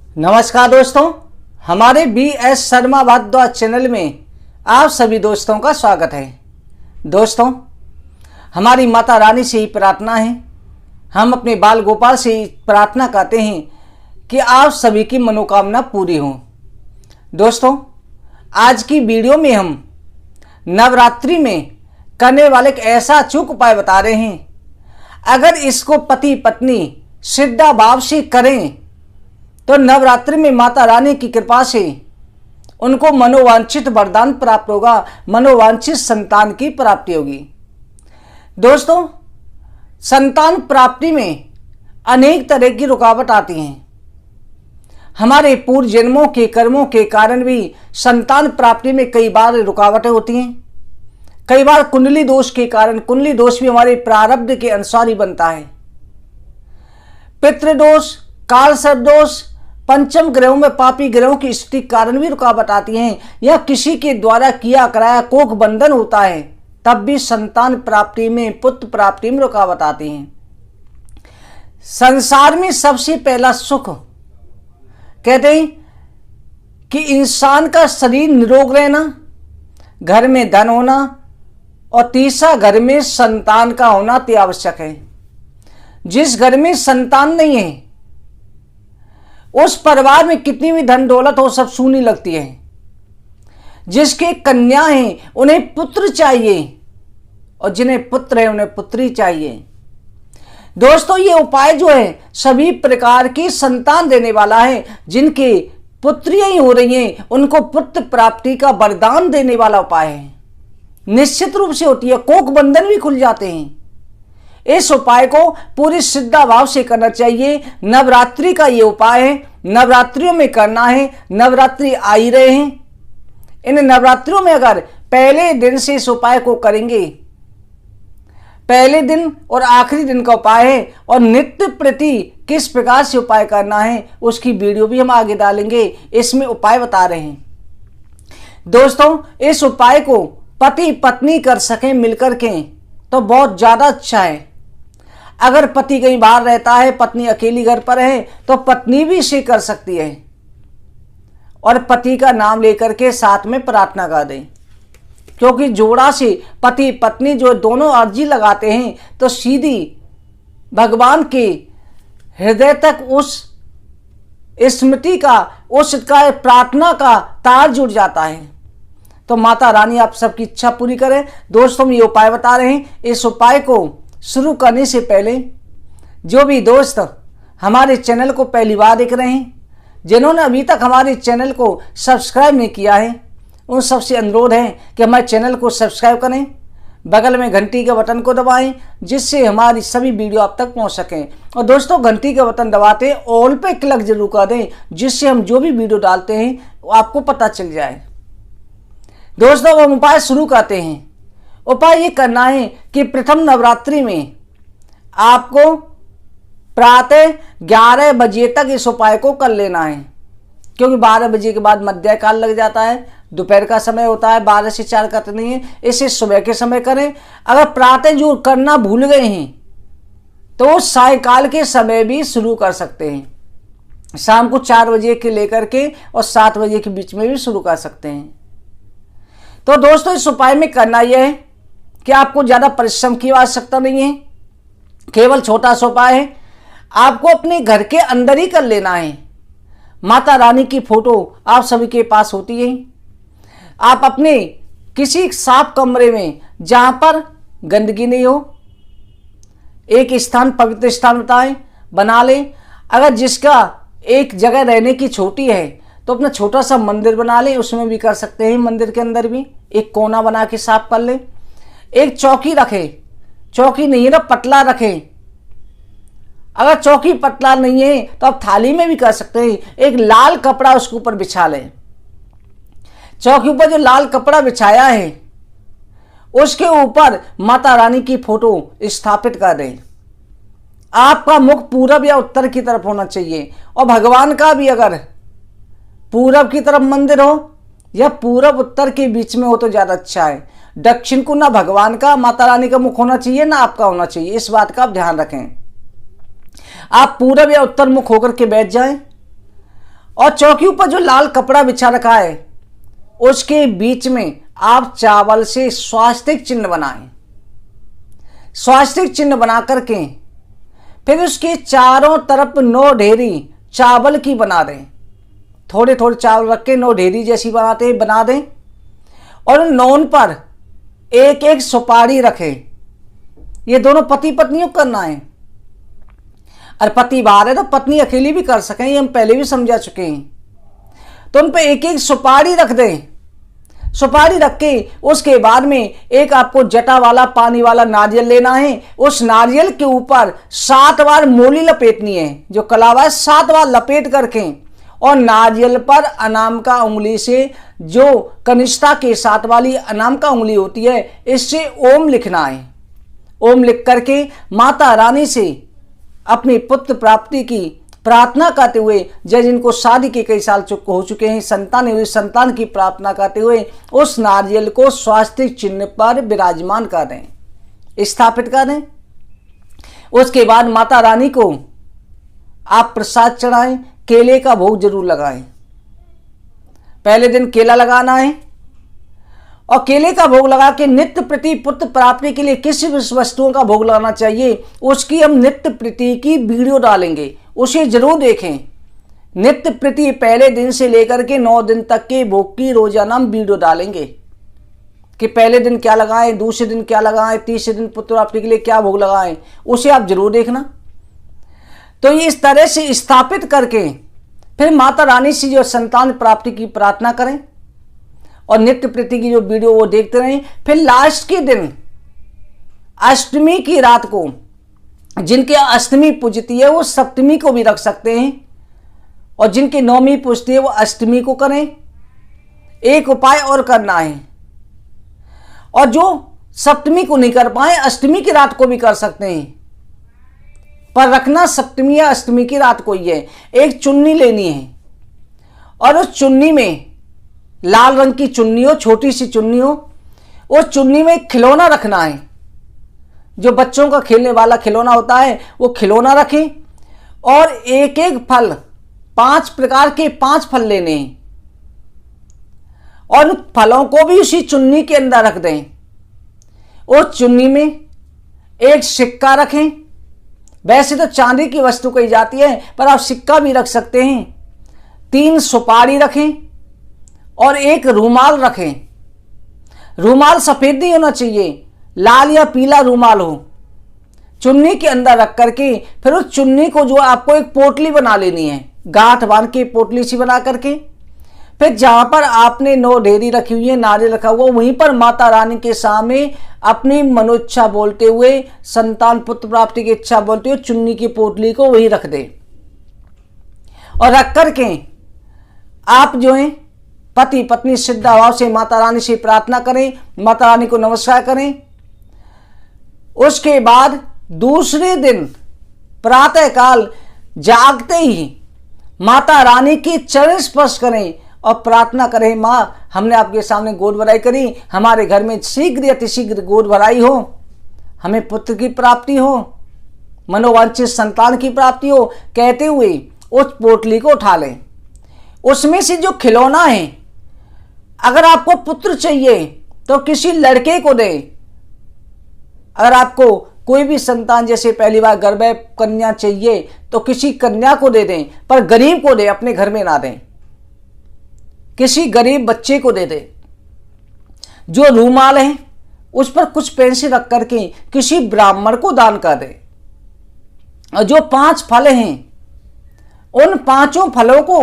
नमस्कार दोस्तों, हमारे BS शर्मा भारद्वाज चैनल में आप सभी दोस्तों का स्वागत है। दोस्तों, हमारी माता रानी से ही प्रार्थना है, हम अपने बाल गोपाल से ही प्रार्थना करते हैं कि आप सभी की मनोकामना पूरी हो। दोस्तों, आज की वीडियो में हम नवरात्रि में करने वाले एक ऐसा अचूक उपाय बता रहे हैं। अगर इसको पति पत्नी श्रद्धा भाव से करें तो नवरात्रि में माता रानी की कृपा से उनको मनोवांछित वरदान प्राप्त होगा, मनोवांछित संतान की प्राप्ति होगी। दोस्तों, संतान प्राप्ति में अनेक तरह की रुकावट आती हैं। हमारे पूर्व जन्मों के कर्मों के कारण भी संतान प्राप्ति में कई बार रुकावटें होती हैं। कई बार कुंडली दोष के कारण, कुंडली दोष भी हमारे प्रारब्ध के अनुसार ही बनता है। पितृदोष, काल सर्प दोष, पंचम ग्रहों में पापी ग्रहों की स्थिति कारण भी रुकावट आती है, या किसी के द्वारा किया कराया कोख बंधन होता है, तब भी संतान प्राप्ति में, पुत्र प्राप्ति में रुकावट आती है। संसार में सबसे पहला सुख कहते हैं कि इंसान का शरीर निरोग रहना, घर में धन होना और तीसरा घर में संतान का होना अति आवश्यक है। जिस घर में संतान नहीं है उस परिवार में कितनी भी धन दौलत हो सब सूनी लगती है। जिसके कन्या हैं उन्हें पुत्र चाहिए और जिन्हें पुत्र है उन्हें पुत्री चाहिए। दोस्तों, ये उपाय जो है सभी प्रकार की संतान देने वाला है। जिनके पुत्रियां ही हो रही हैं उनको पुत्र प्राप्ति का वरदान देने वाला उपाय है। निश्चित रूप से होती है, कोख बंधन भी खुल जाते हैं। इस उपाय को पूरी श्रद्धा भाव से करना चाहिए। नवरात्रि का ये उपाय है, नवरात्रियों में करना है। नवरात्रि आ ही रहे हैं, इन नवरात्रियों में अगर पहले दिन से इस उपाय को करेंगे, पहले दिन और आखिरी दिन का उपाय है, और नित्य प्रति किस प्रकार से उपाय करना है उसकी वीडियो भी हम आगे डालेंगे। इसमें उपाय बता रहे हैं। दोस्तों, इस उपाय को पति पत्नी कर सकें मिलकर के तो बहुत ज्यादा अच्छा है। अगर पति कहीं बाहर रहता है, पत्नी अकेली घर पर है, तो पत्नी भी इसे कर सकती है और पति का नाम लेकर के साथ में प्रार्थना कर दें। क्योंकि जोड़ा से पति पत्नी जो दोनों अर्जी लगाते हैं तो सीधी भगवान के हृदय तक उस स्मृति का, उसका प्रार्थना का तार जुड़ जाता है। तो माता रानी आप सबकी इच्छा पूरी करें। दोस्तों, हम ये उपाय बता रहे हैं। इस उपाय को शुरू करने से पहले जो भी दोस्त हमारे चैनल को पहली बार देख रहे हैं, जिन्होंने अभी तक हमारे चैनल को सब्सक्राइब नहीं किया है, उन सबसे अनुरोध है कि हमारे चैनल को सब्सक्राइब करें, बगल में घंटी के बटन को दबाएं, जिससे हमारी सभी वीडियो आप तक पहुंच सकें। और दोस्तों, घंटी का बटन दबाते ऑल पे क्लिक जरूर कर दें, जिससे हम जो भी वीडियो डालते हैं वो आपको पता चल जाए। दोस्तों, हम उपाय शुरू करते हैं। उपाय ये करना है कि प्रथम नवरात्रि में आपको प्रातः 11 बजे तक इस उपाय को कर लेना है। क्योंकि 12 बजे के बाद मध्य काल लग जाता है, दोपहर का समय होता है, 12 से 4 करते नहीं है, इसे सुबह के समय करें। अगर प्रातः जो करना भूल गए हैं तो सायकाल के समय भी शुरू कर सकते हैं। शाम को 4 बजे के लेकर के और 7 बजे के बीच में भी शुरू कर सकते हैं। तो दोस्तों, इस उपाय में करना यह है कि आपको ज्यादा परिश्रम की आवश्यकता नहीं है, केवल छोटा सा उपाय है। आपको अपने घर के अंदर ही कर लेना है। माता रानी की फोटो आप सभी के पास होती है। आप अपने किसी साफ कमरे में, जहां पर गंदगी नहीं हो, एक स्थान, पवित्र स्थान बताएं, बना लें। अगर जिसका एक जगह रहने की छोटी है तो अपना छोटा सा मंदिर बना लें, उसमें भी कर सकते हैं। मंदिर के अंदर भी एक कोना बना के साफ कर लें। एक चौकी रखें, चौकी नहीं है ना पटला रखें। अगर चौकी पटला नहीं है तो आप थाली में भी कर सकते हैं। एक लाल कपड़ा उसके ऊपर बिछा लें। चौकी ऊपर जो लाल कपड़ा बिछाया है उसके ऊपर माता रानी की फोटो स्थापित कर दें। आपका मुख पूरब या उत्तर की तरफ होना चाहिए, और भगवान का भी अगर पूरब की तरफ मंदिर हो या पूरब उत्तर के बीच में हो तो ज्यादा अच्छा है। दक्षिण को ना भगवान का, माता रानी का मुख होना चाहिए ना आपका होना चाहिए, इस बात का आप ध्यान रखें। आप पूरब या उत्तर मुख होकर के बैठ जाएं और चौकी ऊपर जो लाल कपड़ा बिछा रखा है उसके बीच में आप चावल से स्वास्तिक चिन्ह बनाएं। स्वास्तिक चिन्ह बना करके फिर उसके चारों तरफ 9 ढेरी चावल की बना दें। थोड़े थोड़े चावल रख के 9 ढेरी जैसी बनाते हैं बना दें और उन 9 पर एक एक सुपारी रखें। ये दोनों पति पत्नियों को करना है। और पति बाहर है तो पत्नी अकेली भी कर सकें, ये हम पहले भी समझा चुके हैं। तो उन पे एक एक सुपारी रख दें। सुपारी रख के उसके बाद में एक आपको जटा वाला पानी वाला नारियल लेना है। उस नारियल के ऊपर 7 बार मोली लपेटनी है। जो कलावा है 7 बार लपेट करके और नारियल पर अनामिका उंगली से, जो कनिष्ठा के साथ वाली अनामिका उंगली होती है, इससे ओम लिखना है। ओम लिख करके माता रानी से अपनी पुत्र प्राप्ति की प्रार्थना करते हुए, जब जिनको शादी के कई साल हो चुके हैं, संतान हुई, संतान की प्रार्थना करते हुए उस नारियल को स्वास्तिक चिन्ह पर विराजमान कर दें, स्थापित कर दें। उसके बाद माता रानी को आप प्रसाद चढ़ाएं, केले का भोग जरूर लगाएं। पहले दिन केला लगाना है और केले का भोग लगा के नित्य प्रति पुत्र प्राप्ति के लिए किस वस्तुओं का भोग लगाना चाहिए उसकी हम नित्य प्रति की वीडियो डालेंगे, उसे जरूर देखें। नित्य प्रति पहले दिन से लेकर के 9 दिन तक के भोग की रोजाना हम वीडियो डालेंगे कि पहले दिन क्या लगाएं, दूसरे दिन क्या लगाएं, तीसरे दिन पुत्र प्राप्ति के लिए क्या भोग लगाएं, उसे आप जरूर देखना। तो ये इस तरह से स्थापित करके फिर माता रानी से जो संतान प्राप्ति की प्रार्थना करें और नित्य प्रति की जो वीडियो वो देखते रहें। फिर लास्ट के दिन अष्टमी की रात को, जिनके अष्टमी पूजती है वो सप्तमी को भी रख सकते हैं और जिनकी नवमी पूजती है वो अष्टमी को करें। एक उपाय और करना है, और जो सप्तमी को नहीं कर पाए अष्टमी की रात को भी कर सकते हैं, पर रखना सप्तमी या अष्टमी की रात को ही है। एक चुन्नी लेनी है और उस चुन्नी में लाल रंग की चुन्नी हो, छोटी सी चुन्नी हो, उस चुन्नी में खिलौना रखना है। जो बच्चों का खेलने वाला खिलौना होता है वो खिलौना रखें और एक एक फल, 5 प्रकार के 5 फल लेने हैं और उन फलों को भी उसी चुन्नी के अंदर रख दें। उस चुन्नी में एक सिक्का रखें। वैसे तो चांदी की वस्तु कही जाती है, पर आप सिक्का भी रख सकते हैं। 3 सुपारी रखें और एक रूमाल रखें। रूमाल सफेद नहीं होना चाहिए, लाल या पीला रूमाल हो। चुन्नी के अंदर रख करके फिर उस चुन्नी को जो आपको एक पोटली बना लेनी है, गांठ बांध के पोटली सी बना करके, फिर जहां पर आपने 9 ढेरी रखी हुई है, नारियल रखा हुआ, वहीं पर माता रानी के सामने अपनी मनोइच्छा बोलते हुए, संतान पुत्र प्राप्ति की इच्छा बोलते हुए चुन्नी की पोटली को वहीं रख दे और रख करके आप जो है पति पत्नी श्रद्धा भाव से माता रानी से प्रार्थना करें, माता रानी को नमस्कार करें। उसके बाद दूसरे दिन प्रातः काल जागते ही माता रानी की चरण स्पर्श करें और प्रार्थना करें, माँ हमने आपके सामने गोद भराई करी, हमारे घर में शीघ्र अतिशीघ्र गोद भराई हो, हमें पुत्र की प्राप्ति हो, मनोवांछित संतान की प्राप्ति हो, कहते हुए उस पोटली को उठा लें। उसमें से जो खिलौना है, अगर आपको पुत्र चाहिए तो किसी लड़के को दें, अगर आपको कोई भी संतान जैसे पहली बार गर्भ कन्या चाहिए तो किसी कन्या को दे दें, पर गरीब को दें, अपने घर में ना दें, किसी गरीब बच्चे को दे दें। जो रूमाल है उस पर कुछ पैसे रख करके किसी ब्राह्मण को दान कर दें। और जो 5 फल हैं उन 5 फलों को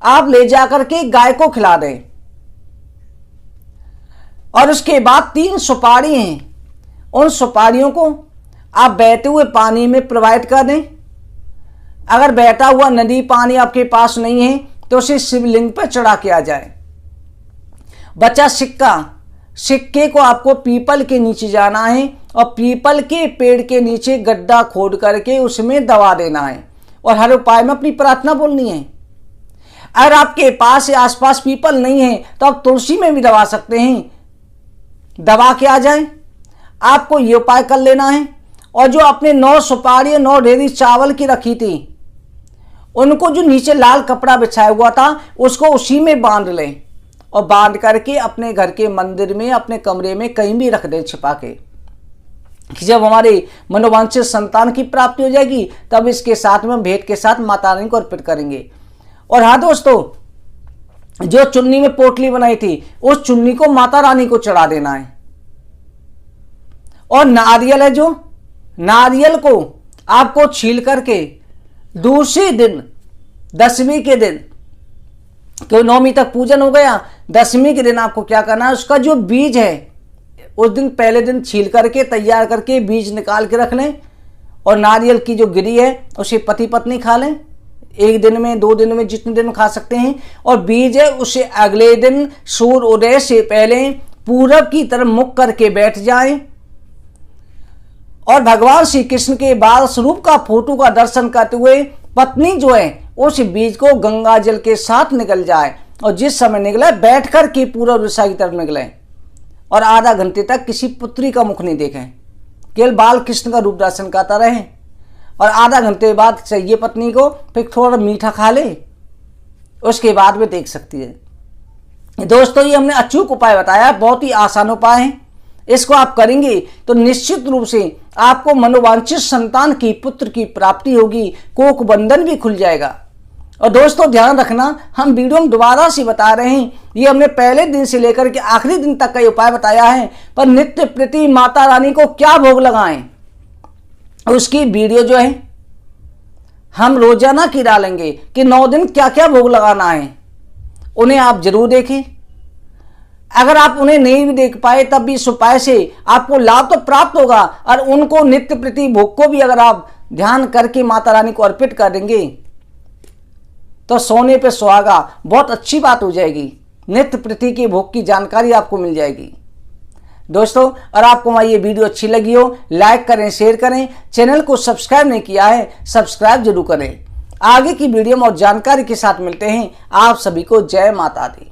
आप ले जाकर के गाय को खिला दें। और उसके बाद 3 सुपारी हैं, उन सुपारियों को आप बहते हुए पानी में प्रवाहित कर दें। अगर बहता हुआ नदी पानी आपके पास नहीं है तो उसे शिवलिंग पर चढ़ा के आ जाए। बचा सिक्का, सिक्के को आपको पीपल के नीचे जाना है और पीपल के पेड़ के नीचे गड्ढा खोद करके उसमें दबा देना है और हर उपाय में अपनी प्रार्थना बोलनी है। अगर आपके पास या आसपास पीपल नहीं है तो आप तुलसी में भी दबा सकते हैं, दबा के आ जाए। आपको ये उपाय कर लेना है। और जो आपने 9 सुपारी 9 ढेरी चावल की रखी थी उनको जो नीचे लाल कपड़ा बिछाया हुआ था उसको उसी में बांध लें और बांध करके अपने घर के मंदिर में, अपने कमरे में कहीं भी रख दें छिपा के, कि जब हमारे मनोवांछित संतान की प्राप्ति हो जाएगी तब इसके साथ में भेंट के साथ माता रानी को अर्पित करेंगे। और हाँ दोस्तों, जो चुन्नी में पोटली बनाई थी उस चुन्नी को माता रानी को चढ़ा देना है। और नारियल है, जो नारियल को आपको छील करके दूसरे दिन, दसवीं के दिन, क्यों नौवीं तक पूजन हो गया, दसवीं के दिन आपको क्या करना है, उसका जो बीज है उस दिन पहले दिन छील करके तैयार करके बीज निकाल के रख लें। और नारियल की जो गिरी है उसे पति पत्नी खा लें, 1 दिन में, 2 दिन में, जितने दिन में खा सकते हैं। और बीज है उसे अगले दिन सूर्य उदय से पहले पूरब की तरफ मुख करके बैठ जाएं और भगवान श्री कृष्ण के बाल स्वरूप का फोटो का दर्शन करते हुए पत्नी जो है उस बीज को गंगा जल के साथ निकल जाए और जिस समय निकले बैठ कर के पूर्व दिशा की तरफ निकले और आधा घंटे तक किसी पुत्री का मुख नहीं देखें, केवल बाल कृष्ण का रूप दर्शन करता रहे। और आधा घंटे बाद चाहिए पत्नी को, फिर थोड़ा मीठा खा ले, उसके बाद में देख सकती है। दोस्तों, ये हमने अचूक उपाय बताया, बहुत ही आसान उपाय है। इसको आप करेंगे तो निश्चित रूप से आपको मनोवांछित संतान की, पुत्र की प्राप्ति होगी, कोख बंधन भी खुल जाएगा। और दोस्तों ध्यान रखना, हम वीडियो में दोबारा से बता रहे हैं, ये हमने पहले दिन से लेकर के आखिरी दिन तक का उपाय बताया है, पर नित्य प्रति माता रानी को क्या भोग लगाएं उसकी वीडियो जो है हम रोजाना की डालेंगे कि 9 दिन क्या क्या भोग लगाना है, उन्हें आप जरूर देखें। अगर आप उन्हें नहीं भी देख पाए तब भी इस उपाय से आपको लाभ तो प्राप्त होगा और उनको नित्य प्रति भोग को भी अगर आप ध्यान करके माता रानी को अर्पित कर देंगे तो सोने पे सुहागा, बहुत अच्छी बात हो जाएगी। नित्य प्रति के भोग की जानकारी आपको मिल जाएगी। दोस्तों, अगर आपको हमारी ये वीडियो अच्छी लगी हो, लाइक करें, शेयर करें। चैनल को सब्सक्राइब नहीं किया है, सब्सक्राइब जरूर करें। आगे की वीडियो में और जानकारी के साथ मिलते हैं। आप सभी को जय माता दी।